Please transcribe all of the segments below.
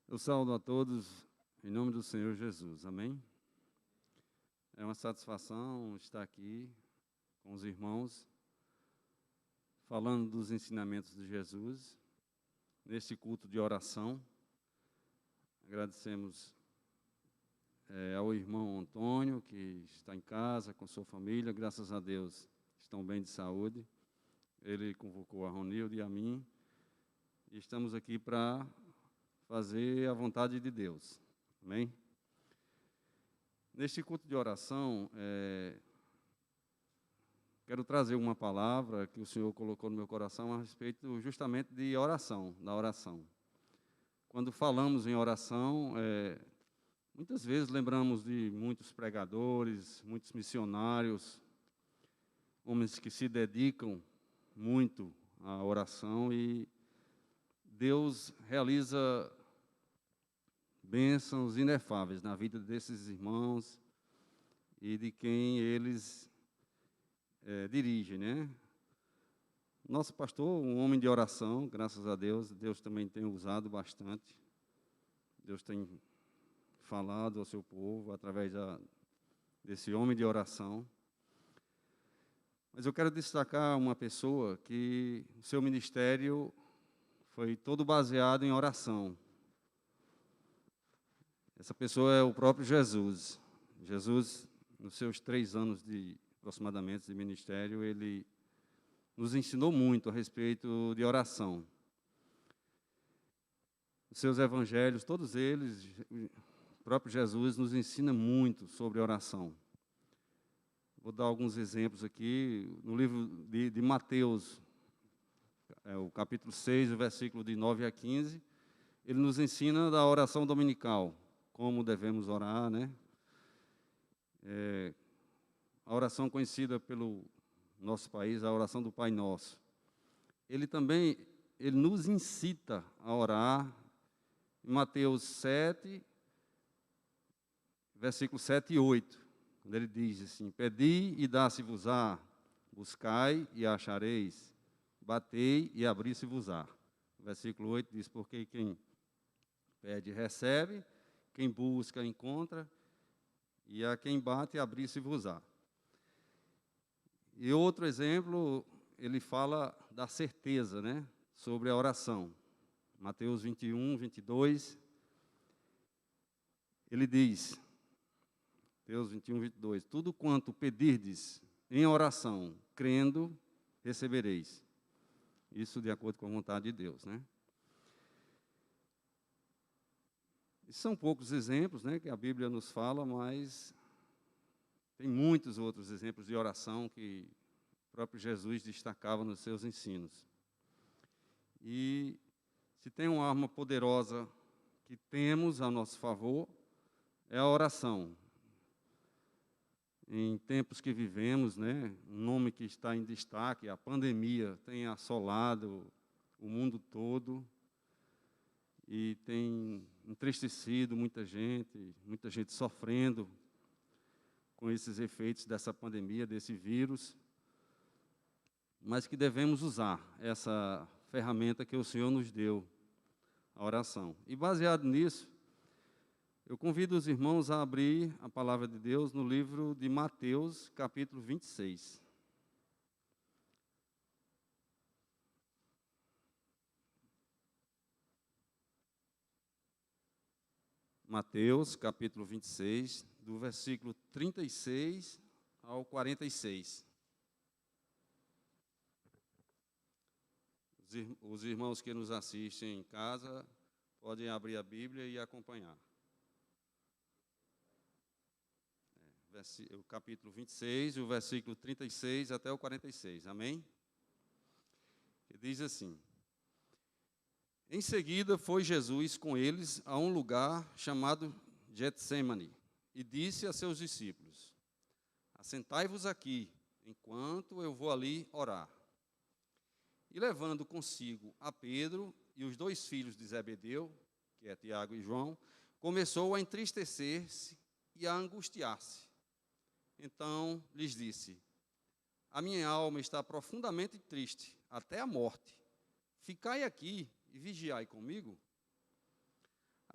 Eu saúdo a todos em nome do Senhor Jesus, amém? É uma satisfação estar aqui com os irmãos, falando dos ensinamentos de Jesus, neste culto de oração. Agradecemos ao irmão Antônio, que está em casa com sua família, graças a Deus estão bem de saúde. Ele convocou a Ronilde e a mim, e estamos aqui para fazer a vontade de Deus, amém? Neste culto de oração, quero trazer uma palavra que o Senhor colocou no meu coração a respeito justamente de oração, da oração. Quando falamos em oração, muitas vezes lembramos de muitos pregadores, muitos missionários, homens que se dedicam muito à oração, e Deus realiza bênçãos inefáveis na vida desses irmãos e de quem eles dirigem, né? Nosso pastor, um homem de oração, graças a Deus, Deus também tem usado bastante. Deus tem falado ao seu povo através desse homem de oração. Mas eu quero destacar uma pessoa que o seu ministério foi todo baseado em oração. Essa pessoa é o próprio Jesus. Jesus, nos seus 3 anos aproximadamente de ministério, ele nos ensinou muito a respeito de oração. Os seus evangelhos, todos eles, o próprio Jesus nos ensina muito sobre oração. Vou dar alguns exemplos aqui. No livro de Mateus, o capítulo 6, o versículo de 9 a 15, ele nos ensina da oração dominical, como devemos orar, né? A oração conhecida pelo nosso país, a oração do Pai Nosso. Ele nos incita a orar. Em Mateus 7, versículos 7 e 8, quando ele diz assim: Pedi e dá-se-vos-á, buscai e achareis, batei e abri-se-vos-á. Versículo 8 diz: Porque quem pede, recebe, quem busca, encontra, e a quem bate, abrir-se-vos-á. E outro exemplo, ele fala da certeza, né, sobre a oração. Mateus 21, 22, ele diz, Mateus 21, 22, Tudo quanto pedirdes em oração, crendo, recebereis. Isso de acordo com a vontade de Deus, né? E são poucos exemplos, né, que a Bíblia nos fala, mas tem muitos outros exemplos de oração que o próprio Jesus destacava nos seus ensinos. E se tem uma arma poderosa que temos a nosso favor, é a oração. Em tempos que vivemos, né, um nome que está em destaque, a pandemia tem assolado o mundo todo e tem entristecido muita gente sofrendo com esses efeitos dessa pandemia, desse vírus, mas que devemos usar essa ferramenta que o Senhor nos deu, a oração. E baseado nisso, eu convido os irmãos a abrir a palavra de Deus no livro de Mateus, capítulo 26. Mateus, capítulo 26, do versículo 36 ao 46. Os irmãos que nos assistem em casa podem abrir a Bíblia e acompanhar. O capítulo 26, o versículo 36 até o 46, amém? Ele diz assim: Em seguida foi Jesus com eles a um lugar chamado Getsêmani e disse a seus discípulos: Assentai-vos aqui, enquanto eu vou ali orar. E levando consigo a Pedro e os 2 filhos de Zebedeu, que é Tiago e João, começou a entristecer-se e a angustiar-se. Então lhes disse: A minha alma está profundamente triste, até a morte. Ficai aqui e vigiai comigo.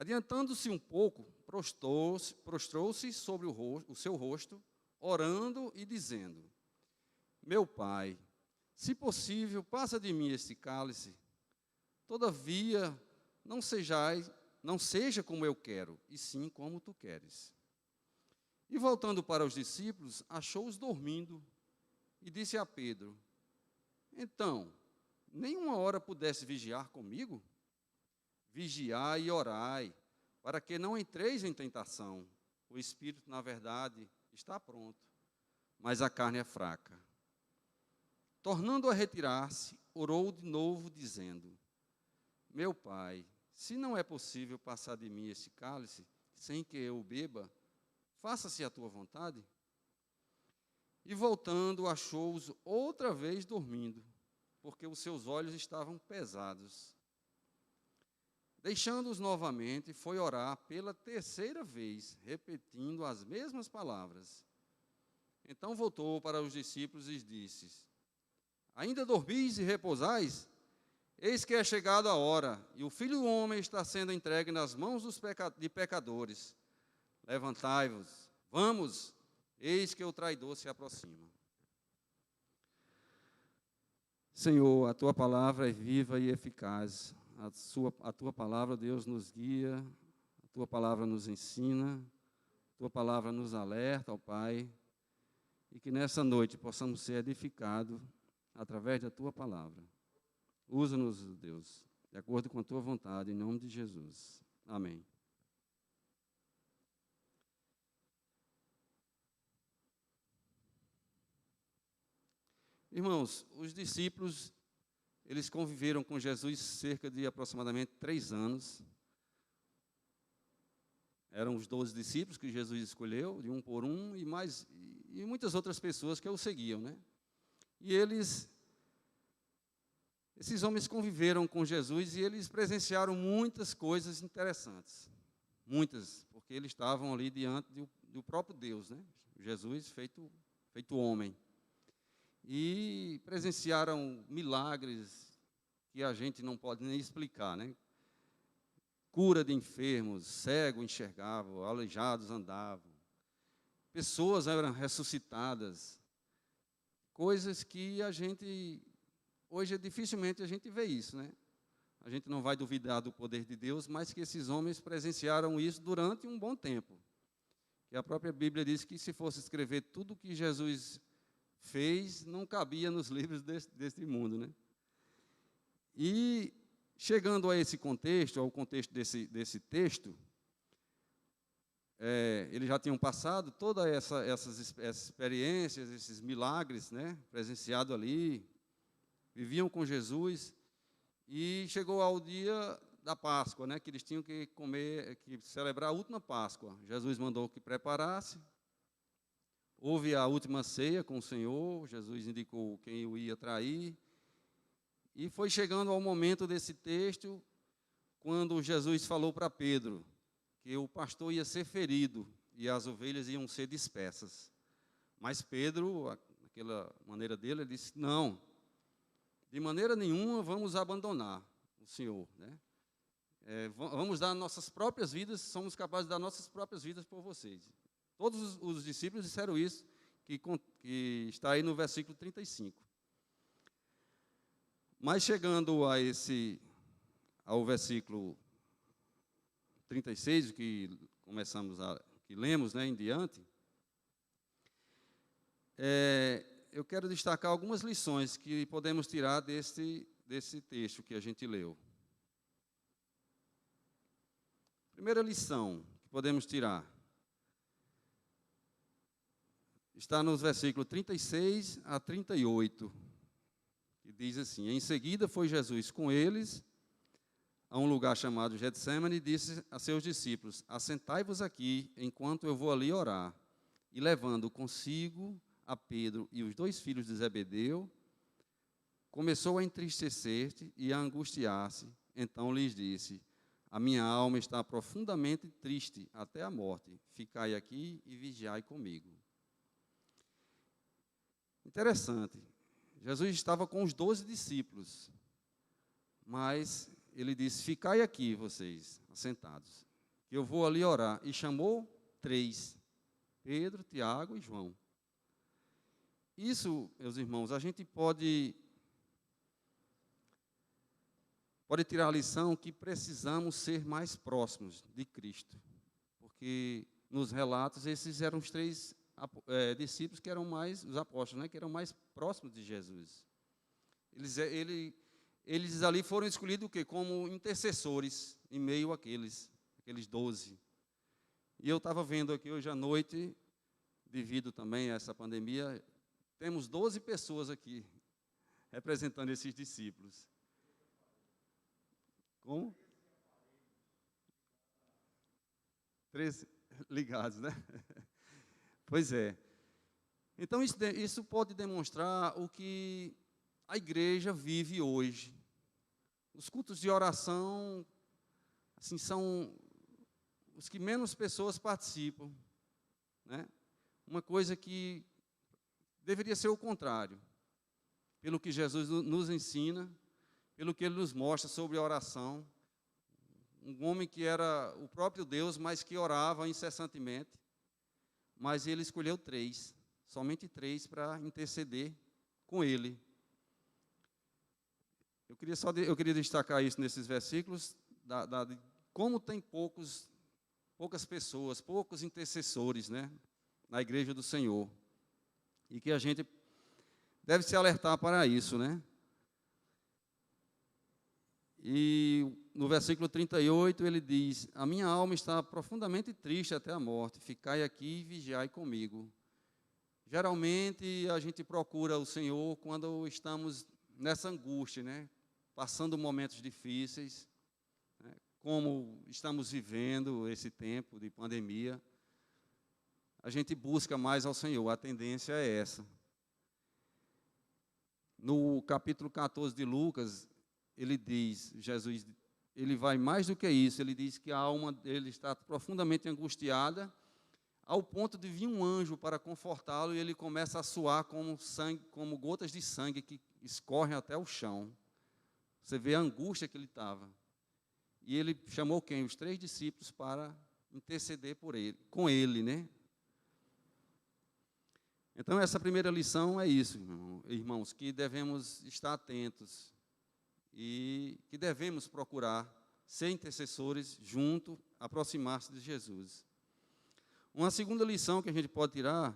Adiantando-se um pouco, prostrou-se sobre o seu rosto, orando e dizendo: Meu Pai, se possível, passa de mim este cálice. Todavia, não seja como eu quero, e sim como tu queres. E voltando para os discípulos, achou-os dormindo, e disse a Pedro: Então, nem uma hora pudesse vigiar comigo? Vigiai e orai, para que não entreis em tentação. O espírito, na verdade, está pronto, mas a carne é fraca. Tornando a retirar-se, orou de novo, dizendo: Meu Pai, se não é possível passar de mim este cálice, sem que eu o beba, faça-se a tua vontade. E voltando, achou-os outra vez dormindo, porque os seus olhos estavam pesados. Deixando-os novamente, foi orar pela terceira vez, repetindo as mesmas palavras. Então voltou para os discípulos e disse: Ainda dormis e repousais? Eis que é chegada a hora, e o Filho do Homem está sendo entregue nas mãos de pecadores. Levantai-vos, vamos, eis que o traidor se aproxima. Senhor, a Tua palavra é viva e eficaz. A Tua palavra, Deus, nos guia, a Tua palavra nos ensina, a Tua palavra nos alerta, ó Pai, e que nessa noite possamos ser edificados através da Tua palavra. Usa-nos, Deus, de acordo com a Tua vontade, em nome de Jesus. Amém. Irmãos, os discípulos, eles conviveram com Jesus cerca de aproximadamente 3 anos. Eram os 12 discípulos que Jesus escolheu, de um por um, e muitas outras pessoas que o seguiam, né? E esses homens conviveram com Jesus e eles presenciaram muitas coisas interessantes. Muitas, porque eles estavam ali diante do próprio Deus, né? Jesus feito homem. E presenciaram milagres que a gente não pode nem explicar, né? Cura de enfermos, cegos enxergavam, aleijados andavam, pessoas eram ressuscitadas, coisas que hoje dificilmente a gente vê isso, né? A gente não vai duvidar do poder de Deus, mas que esses homens presenciaram isso durante um bom tempo. E a própria Bíblia diz que se fosse escrever tudo o que Jesus fez, não cabia nos livros deste mundo, né? E chegando a esse contexto, ao contexto desse texto, eles já tinham passado todas essas experiências, esses milagres, né, presenciados ali, viviam com Jesus, e chegou ao dia da Páscoa, né, que eles tinham que celebrar a última Páscoa. Jesus mandou que preparasse. Houve a última ceia com o Senhor, Jesus indicou quem o ia trair, e foi chegando ao momento desse texto, quando Jesus falou para Pedro que o pastor ia ser ferido e as ovelhas iam ser dispersas. Mas Pedro, naquela maneira dele, ele disse: não, de maneira nenhuma vamos abandonar o Senhor, né? Vamos dar nossas próprias vidas, somos capazes de dar nossas próprias vidas por vocês. Todos os discípulos disseram isso, que está aí no versículo 35. Mas chegando ao versículo 36, que lemos, né, em diante, eu quero destacar algumas lições que podemos tirar desse texto que a gente leu. Primeira lição que podemos tirar está nos versículos 36 a 38, que diz assim: Em seguida foi Jesus com eles a um lugar chamado Getsemane e disse a seus discípulos: Assentai-vos aqui, enquanto eu vou ali orar. E levando consigo a Pedro e os 2 filhos de Zebedeu, começou a entristecer-se e a angustiar-se. Então lhes disse: A minha alma está profundamente triste até a morte. Ficai aqui e vigiai comigo. Interessante. Jesus estava com os 12 discípulos, mas ele disse: Ficai aqui, vocês, assentados. que eu vou ali orar. E chamou 3, Pedro, Tiago e João. Isso, meus irmãos, a gente pode tirar a lição que precisamos ser mais próximos de Cristo. Porque nos relatos, esses eram os 3 discípulos que eram mais, os apóstolos, né, que eram mais próximos de Jesus. Eles ali foram escolhidos o quê? Como intercessores em meio àqueles 12. E eu estava vendo aqui hoje à noite, devido também a essa pandemia, temos 12 pessoas aqui representando esses discípulos. Como? 13 ligados, né? Pois é. Então, isso pode demonstrar o que a igreja vive hoje. Os cultos de oração, assim, são os que menos pessoas participam, né? Uma coisa que deveria ser o contrário, pelo que Jesus nos ensina, pelo que Ele nos mostra sobre a oração. Um homem que era o próprio Deus, mas que orava incessantemente, mas Ele escolheu 3, somente 3 para interceder com Ele. Eu queria destacar isso nesses versículos, de como tem poucas pessoas, poucos intercessores, né, na igreja do Senhor. E que a gente deve se alertar para isso, né? E no versículo 38 ele diz: a minha alma está profundamente triste até a morte, ficai aqui e vigiai comigo. Geralmente a gente procura o Senhor quando estamos nessa angústia, né? Passando momentos difíceis, né? Como estamos vivendo esse tempo de pandemia, a gente busca mais ao Senhor, a tendência é essa. No capítulo 14 de Lucas, ele diz, Jesus, ele vai mais do que isso, ele diz que a alma dele está profundamente angustiada, ao ponto de vir um anjo para confortá-lo, e ele começa a suar como sangue, como gotas de sangue que escorrem até o chão. Você vê a angústia que ele estava. E ele chamou quem? Os 3 discípulos para interceder por ele, com ele, né? Então, essa primeira lição é isso, irmãos, que devemos estar atentos e que devemos procurar ser intercessores junto, aproximar-se de Jesus. Uma segunda lição que a gente pode tirar,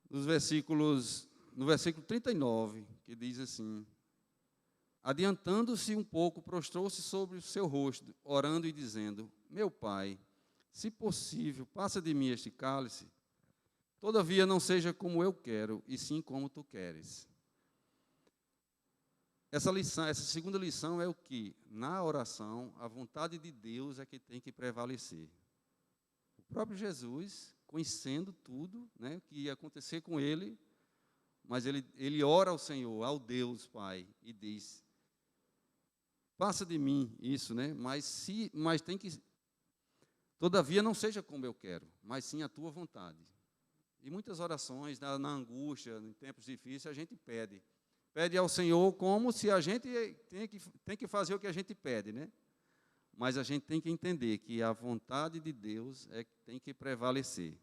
no versículo 39, que diz assim: adiantando-se um pouco, prostrou-se sobre o seu rosto, orando e dizendo: meu Pai, se possível, passa de mim este cálice, todavia não seja como eu quero, e sim como tu queres. Essa segunda lição é o que? Na oração, a vontade de Deus é que tem que prevalecer. O próprio Jesus, conhecendo tudo, né, que ia acontecer com ele, mas ele ora ao Senhor, ao Deus Pai, e diz: passa de mim isso, né? Mas tem que, todavia não seja como eu quero, mas sim a tua vontade. E muitas orações, na angústia, em tempos difíceis, a gente pede ao Senhor como se a gente tem que fazer o que a gente pede, né? Mas a gente tem que entender que a vontade de Deus é que tem que prevalecer.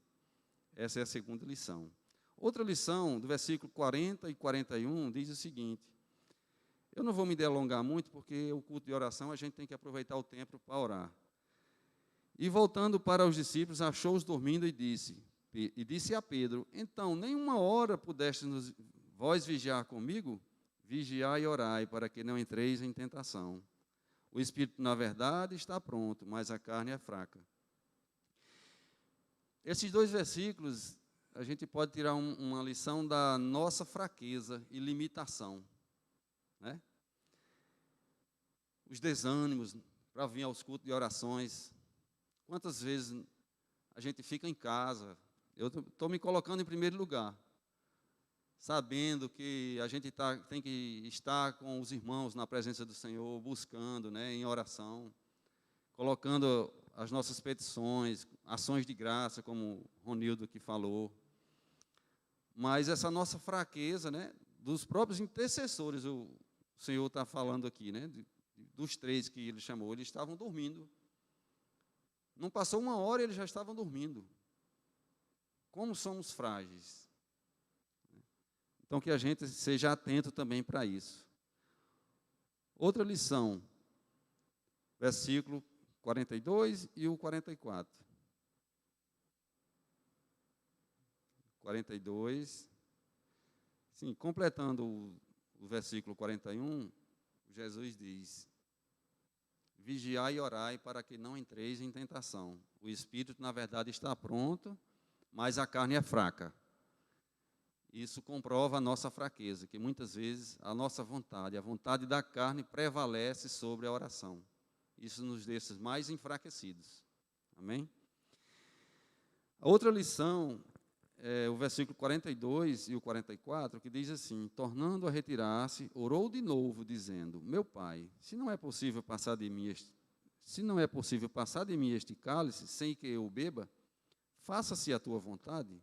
Essa é a segunda lição. Outra lição, do versículo 40 e 41, diz o seguinte: eu não vou me delongar muito, porque o culto de oração a gente tem que aproveitar o tempo para orar. E voltando para os discípulos, achou-os dormindo e disse a Pedro: então, nenhuma hora pudestes vós vigiar comigo? Vigiai e orai, para que não entreis em tentação. O espírito, na verdade, está pronto, mas a carne é fraca. Esses 2 versículos, a gente pode tirar uma lição da nossa fraqueza e limitação, né? Os desânimos para vir aos cultos de orações. Quantas vezes a gente fica em casa? Eu estou me colocando em primeiro lugar, sabendo que a gente tem que estar com os irmãos na presença do Senhor, buscando, né, em oração, colocando as nossas petições, ações de graça, como o Ronildo aqui falou. Mas essa nossa fraqueza, né, dos próprios intercessores, o Senhor está falando aqui, né, dos 3 que ele chamou, eles estavam dormindo, Não passou uma hora e eles já estavam dormindo. Como somos frágeis. Então, que a gente seja atento também para isso. Outra lição, versículo 42 e o 44. 42. Sim, completando o versículo 41, Jesus diz: vigiai e orai para que não entreis em tentação. O espírito, na verdade, está pronto, mas a carne é fraca. Isso comprova a nossa fraqueza, que muitas vezes a nossa vontade, a vontade da carne prevalece sobre a oração. Isso nos deixa mais enfraquecidos. Amém? A outra lição é o versículo 42 e o 44, que diz assim: tornando a retirar-se, orou de novo, dizendo: meu pai, se não é possível passar de mim este cálice sem que eu o beba, faça-se a tua vontade.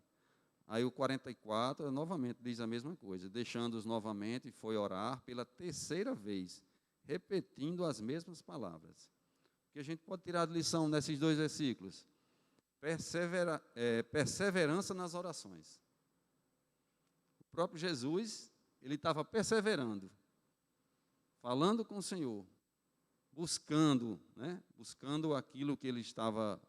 Aí o 44 novamente diz a mesma coisa: deixando-os novamente, foi orar pela terceira vez, repetindo as mesmas palavras. O que a gente pode tirar de lição nesses dois versículos? Perseverança nas orações. O próprio Jesus, ele estava perseverando, falando com o Senhor, buscando aquilo que ele estava,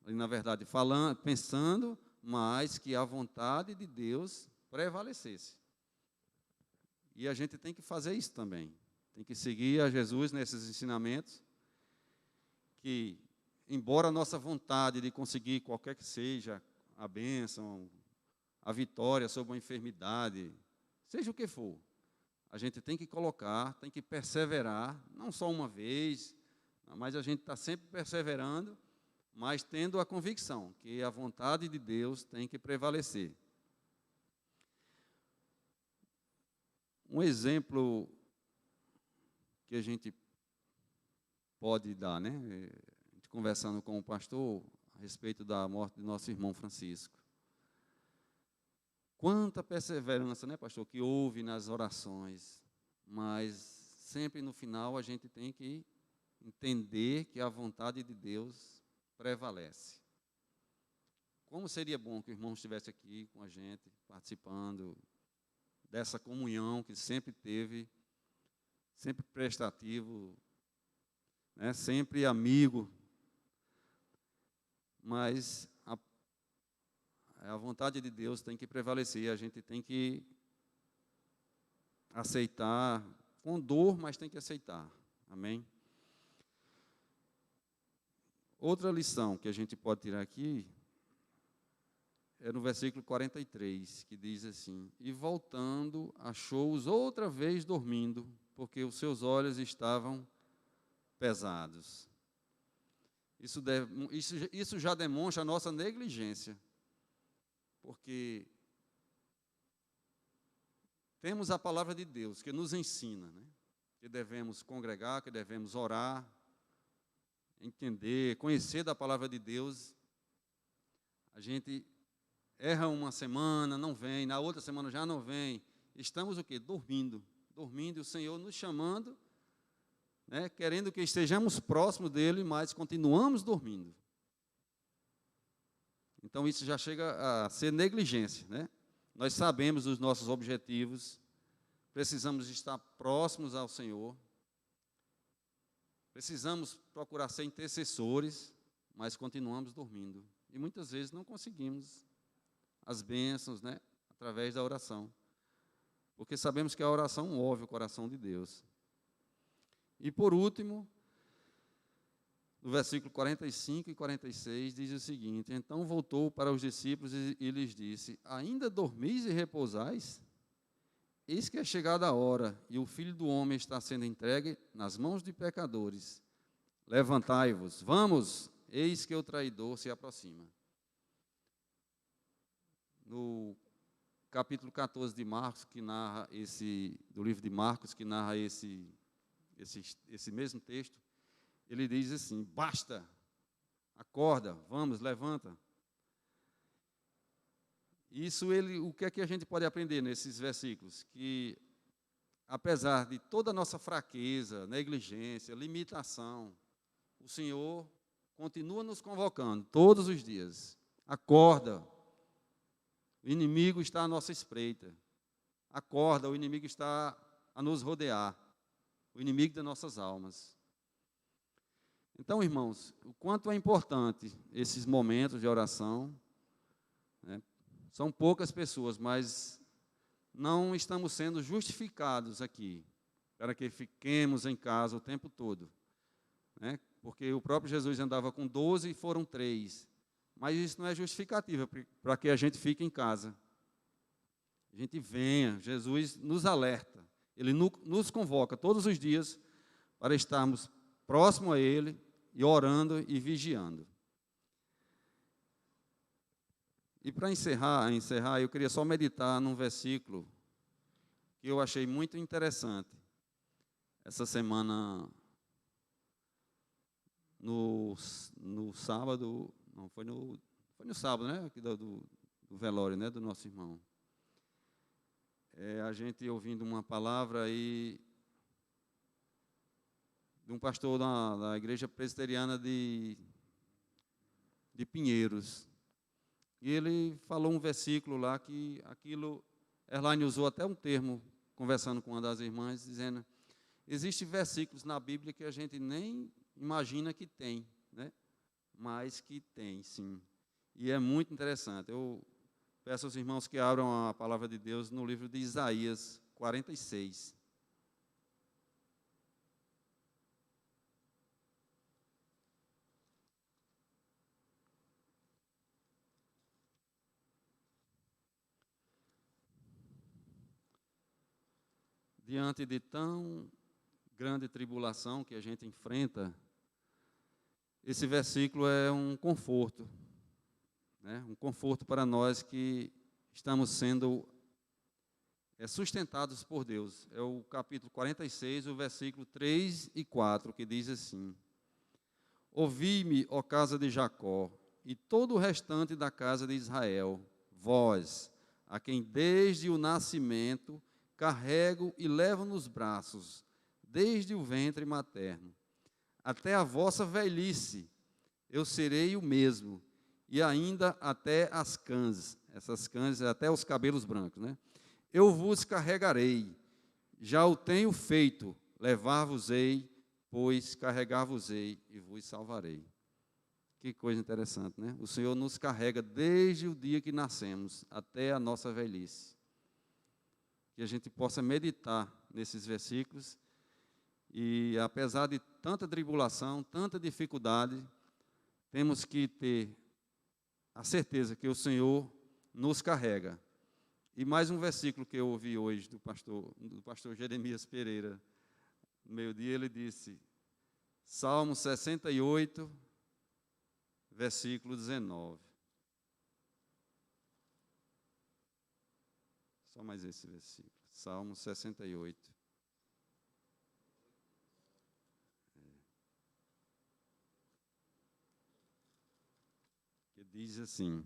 na verdade, falando, pensando, mas que a vontade de Deus prevalecesse. E a gente tem que fazer isso também. Tem que seguir a Jesus nesses ensinamentos, que, embora a nossa vontade de conseguir qualquer que seja a bênção, a vitória sobre uma enfermidade, seja o que for, a gente tem que colocar, tem que perseverar, não só uma vez, mas a gente está sempre perseverando, mas tendo a convicção que a vontade de Deus tem que prevalecer. Um exemplo que a gente pode dar, né? A gente conversando com o pastor a respeito da morte de nosso irmão Francisco. Quanta perseverança, né, pastor, que houve nas orações, mas sempre no final a gente tem que entender que a vontade de Deus prevalece. Como seria bom que o irmão estivesse aqui com a gente, participando dessa comunhão que sempre teve, sempre prestativo, né, sempre amigo, mas a vontade de Deus tem que prevalecer, a gente tem que aceitar, com dor, mas tem que aceitar. Amém? Outra lição que a gente pode tirar aqui é no versículo 43, que diz assim: e voltando, achou-os outra vez dormindo, porque os seus olhos estavam pesados. Isso já demonstra a nossa negligência, porque temos a palavra de Deus que nos ensina, né, que devemos congregar, que devemos orar, entender, conhecer da palavra de Deus. A gente erra uma semana, não vem, na outra semana já não vem. Estamos o quê? Dormindo, e o Senhor nos chamando, né, querendo que estejamos próximos dele, mas continuamos dormindo. Então isso já chega a ser negligência, né? Nós sabemos os nossos objetivos, precisamos estar próximos ao Senhor, precisamos procurar ser intercessores, mas continuamos dormindo. E muitas vezes não conseguimos as bênçãos, né, através da oração. Porque sabemos que a oração move o coração de Deus. E por último, no versículo 45 e 46, diz o seguinte: então voltou para os discípulos e lhes disse: ainda dormis e repousais? Eis que é chegada a hora, e o Filho do Homem está sendo entregue nas mãos de pecadores. Levantai-vos, vamos, eis que o traidor se aproxima. No capítulo 14 de Marcos, que narra do livro de Marcos, que narra esse mesmo texto, ele diz assim: basta, acorda, vamos, levanta. O que é que a gente pode aprender nesses versículos? Que, apesar de toda a nossa fraqueza, negligência, limitação, o Senhor continua nos convocando todos os dias. Acorda, o inimigo está à nossa espreita. Acorda, o inimigo está a nos rodear, o inimigo das nossas almas. Então, irmãos, o quanto é importante esses momentos de oração, né? São poucas pessoas, mas não estamos sendo justificados aqui, para que fiquemos em casa o tempo todo, né? Porque o próprio Jesus andava com 12 e foram 3, mas isso não é justificativa para que a gente fique em casa. A gente venha, Jesus nos alerta, Ele nos convoca todos os dias para estarmos próximo a Ele e orando e vigiando. E para encerrar, eu queria só meditar num versículo que eu achei muito interessante. Essa semana, no sábado, não, foi no sábado, né? Aqui do velório, né? Do nosso irmão. A gente ouvindo uma palavra aí de um pastor da igreja presbiteriana de Pinheiros. E ele falou um versículo lá que aquilo, Erlaine usou até um termo, conversando com uma das irmãs, dizendo, existem versículos na Bíblia que a gente nem imagina que tem, né? Mas que tem, sim. E é muito interessante. Eu peço aos irmãos que abram a palavra de Deus no livro de Isaías 46. Diante de tão grande tribulação que a gente enfrenta, esse versículo é um conforto, né? Um conforto para nós que estamos sendo sustentados por Deus. É o capítulo 46, o versículo 3 e 4, que diz assim: Ouvi-me, ó casa de Jacó, e todo o restante da casa de Israel, vós, a quem desde o nascimento carrego e levo nos braços, desde o ventre materno, até a vossa velhice, eu serei o mesmo, e ainda até as cãs, essas cãs, até os cabelos brancos, né? Eu vos carregarei, já o tenho feito, levar-vos-ei, pois carregar-vos-ei e vos salvarei. Que coisa interessante, né? O Senhor nos carrega desde o dia que nascemos até a nossa velhice. Que a gente possa meditar nesses versículos e, apesar de tanta tribulação, tanta dificuldade, temos que ter a certeza que o Senhor nos carrega. E mais um versículo que eu ouvi hoje do pastor Jeremias Pereira, no meio-dia, ele disse, Salmo 68, versículo 19. Só mais esse versículo. Salmo 68. Que diz assim: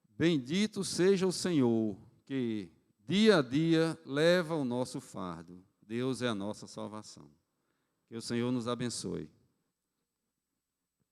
Bendito seja o Senhor, que dia a dia leva o nosso fardo. Deus é a nossa salvação. Que o Senhor nos abençoe.